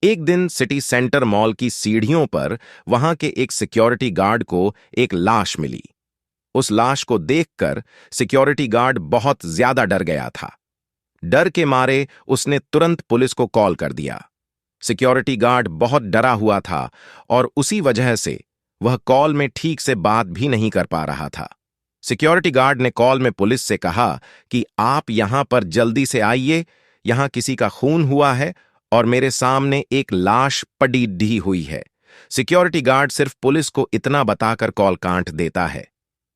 एक दिन city centre mall की सीढ़ियों पर वहां के एक सिक्योरिटी गार्ड को एक लाश मिली। उस लाश को देखकर सिक्योरिटी गार्ड बहुत ज्यादा डर गया था। डर के मारे उसने तुरंत पुलिस को कॉल कर दिया। सिक्योरिटी गार्ड बहुत डरा हुआ था और उसी वजह से वह कॉल में ठीक से बात भी नहीं कर पा रहा था। सिक्योरिटी गार्ड ने कॉल में पुलिस से कहा कि आप यहां पर जल्दी से आइए, यहां किसी का खून हुआ है और मेरे सामने एक लाश पड़ी ढी हुई है। सिक्योरिटी गार्ड सिर्फ पुलिस को इतना बताकर कॉल काट देता है।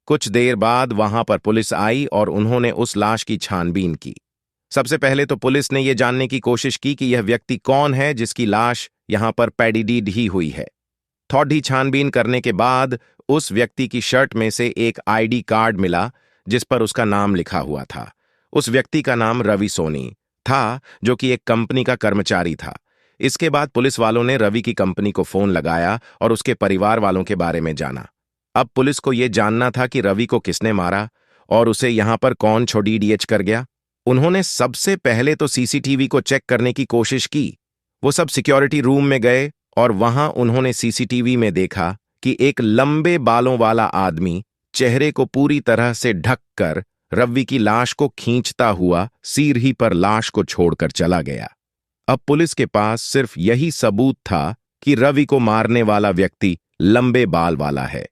कुछ देर बाद वहां पर पुलिस आई और उन्होंने उस लाश की छानबीन की। सबसे पहले तो पुलिस ने यह जानने की कोशिश की कि यह व्यक्ति कौन है जिसकी लाश यहां पर पैडी ढी हुई है। थोड़ी छानबीन करने के बाद उस व्यक्ति की शर्ट में से एक आईडी कार्ड मिला जिस पर उसका नाम लिखा हुआ था। उस व्यक्ति का नाम रवि सोनी था, जो कि एक कंपनी का कर्मचारी था। इसके बाद पुलिस वालों ने रवि की कंपनी को फोन लगाया और उसके परिवार वालों के बारे में जाना। अब पुलिस को यह जानना था कि रवि को किसने मारा और उसे यहां पर कौन छोड़ीडीएच कर गया। उन्होंने सबसे पहले तो सीसीटीवी को चेक करने की कोशिश की। वो सब सिक्योरिटी रूम में गए और वहां उन्होंने सीसीटीवी में देखा कि एक लंबे बालों वाला आदमी चेहरे को पूरी तरह से ढककर रवि की लाश को खींचता हुआ सीढ़ी पर लाश को छोड़कर चला गया। अब पुलिस के पास सिर्फ यही सबूत था कि रवि को मारने वाला व्यक्ति लंबे बाल वाला है।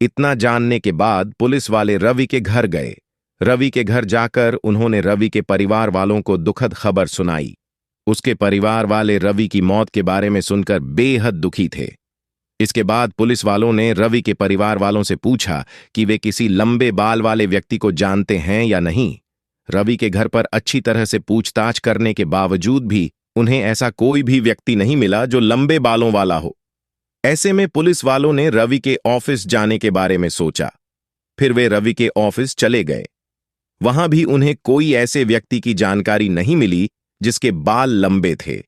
इतना जानने के बाद पुलिस वाले रवि के घर गए। रवि के घर जाकर उन्होंने रवि के परिवार वालों को दुखद खबर सुनाई। उसके परिवार वाले रवि की मौत के बारे में सुनकर बेहद दुखी थे। इसके बाद पुलिस वालों ने रवि के परिवार वालों से पूछा कि वे किसी लंबे बाल वाले व्यक्ति को जानते हैं या नहीं। रवि के घर पर अच्छी तरह से पूछताछ करने के बावजूद भी उन्हें ऐसा कोई भी व्यक्ति नहीं मिला जो लंबे बालों वाला हो। ऐसे में पुलिस वालों ने रवि के ऑफिस जाने के बारे में सोचा। फिर वे रवि के ऑफिस चले गए। वहां भी उन्हें कोई ऐसे व्यक्ति की जानकारी नहीं मिली जिसके बाल लंबे थे।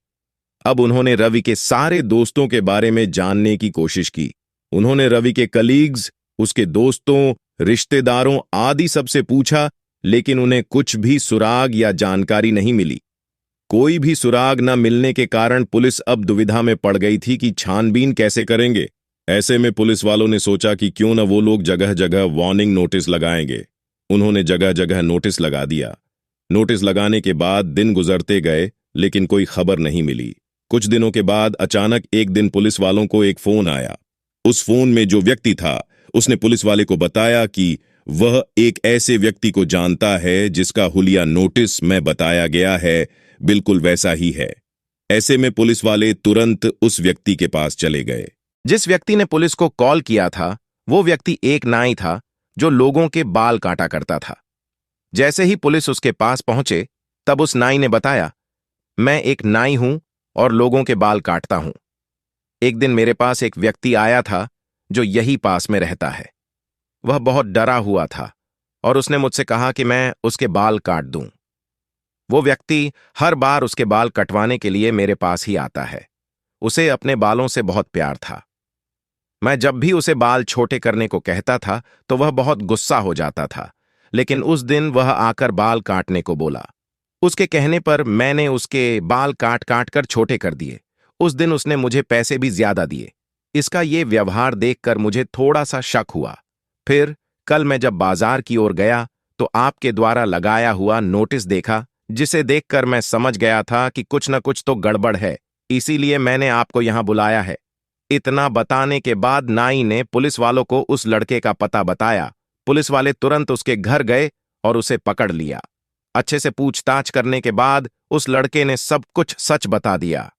अब उन्होंने रवि के सारे दोस्तों के बारे में जानने की कोशिश की। उन्होंने रवि के कलीग्स, उसके दोस्तों, रिश्तेदारों आदि सबसे पूछा, लेकिन उन्हें कुछ भी सुराग या जानकारी नहीं मिली। कोई भी सुराग न मिलने के कारण पुलिस अब दुविधा में पड़ गई थी कि छानबीन कैसे करेंगे। ऐसे में पुलिस वालों ने सोचा कि क्यों न वो लोग जगह जगह वार्निंग नोटिस लगाएंगे। उन्होंने जगह जगह नोटिस लगा दिया। नोटिस लगाने के बाद दिन गुजरते गए, लेकिन कोई खबर नहीं मिली। कुछ दिनों के बाद अचानक एक दिन पुलिस वालों को एक फोन आया। उस फोन में जो व्यक्ति था उसने पुलिस वाले को बताया कि वह एक ऐसे व्यक्ति को जानता है जिसका हुलिया नोटिस में बताया गया है बिल्कुल वैसा ही है। ऐसे में पुलिस वाले तुरंत उस व्यक्ति के पास चले गए। जिस व्यक्ति ने पुलिस को कॉल किया था वो व्यक्ति एक नाई था जो लोगों के बाल काटा करता था। जैसे ही पुलिस उसके पास पहुंचे तब उस नाई ने बताया, मैं एक नाई हूं और लोगों के बाल काटता हूं। एक दिन मेरे पास एक व्यक्ति आया था जो यही पास में रहता है। वह बहुत डरा हुआ था और उसने मुझसे कहा कि मैं उसके बाल काट दूं। वो व्यक्ति हर बार उसके बाल कटवाने के लिए मेरे पास ही आता है। उसे अपने बालों से बहुत प्यार था। मैं जब भी उसे बाल छोटे करने को कहता था तो वह बहुत गुस्सा हो जाता था, लेकिन उस दिन वह आकर बाल काटने को बोला। उसके कहने पर मैंने उसके बाल काट काट कर छोटे कर दिए। उस दिन उसने मुझे पैसे भी ज्यादा दिए। इसका ये व्यवहार देखकर मुझे थोड़ा सा शक हुआ। फिर कल मैं जब बाजार की ओर गया तो आपके द्वारा लगाया हुआ नोटिस देखा, जिसे देखकर मैं समझ गया था कि कुछ न कुछ तो गड़बड़ है। इसीलिए मैंने आपको यहां बुलाया है। इतना बताने के बाद नाई ने पुलिस वालों को उस लड़के का पता बताया। पुलिस वाले तुरंत उसके घर गए और उसे पकड़ लिया। अच्छे से पूछताछ करने के बाद उस लड़के ने सब कुछ सच बता दिया।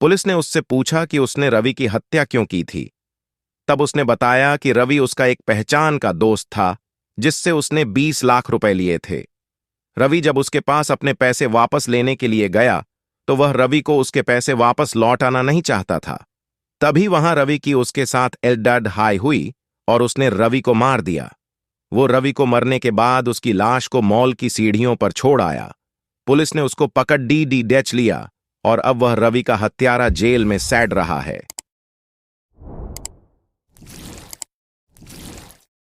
पुलिस ने उससे पूछा कि उसने रवि की हत्या क्यों की थी। तब उसने बताया कि रवि उसका एक पहचान का दोस्त था जिससे उसने 20 लाख रुपए लिए थे। रवि जब उसके पास अपने पैसे वापस लेने के लिए गया तो वह रवि को उसके पैसे वापस लौटाना नहीं चाहता था। तभी वहां रवि की उसके साथ एल्डड हाई हुई और उसने रवि को मार दिया। वो रवि को मरने के बाद उसकी लाश को मॉल की सीढ़ियों पर छोड़ आया। पुलिस ने उसको पकड़ डी डेच लिया और अब वह रवि का हत्यारा जेल में सैड रहा है।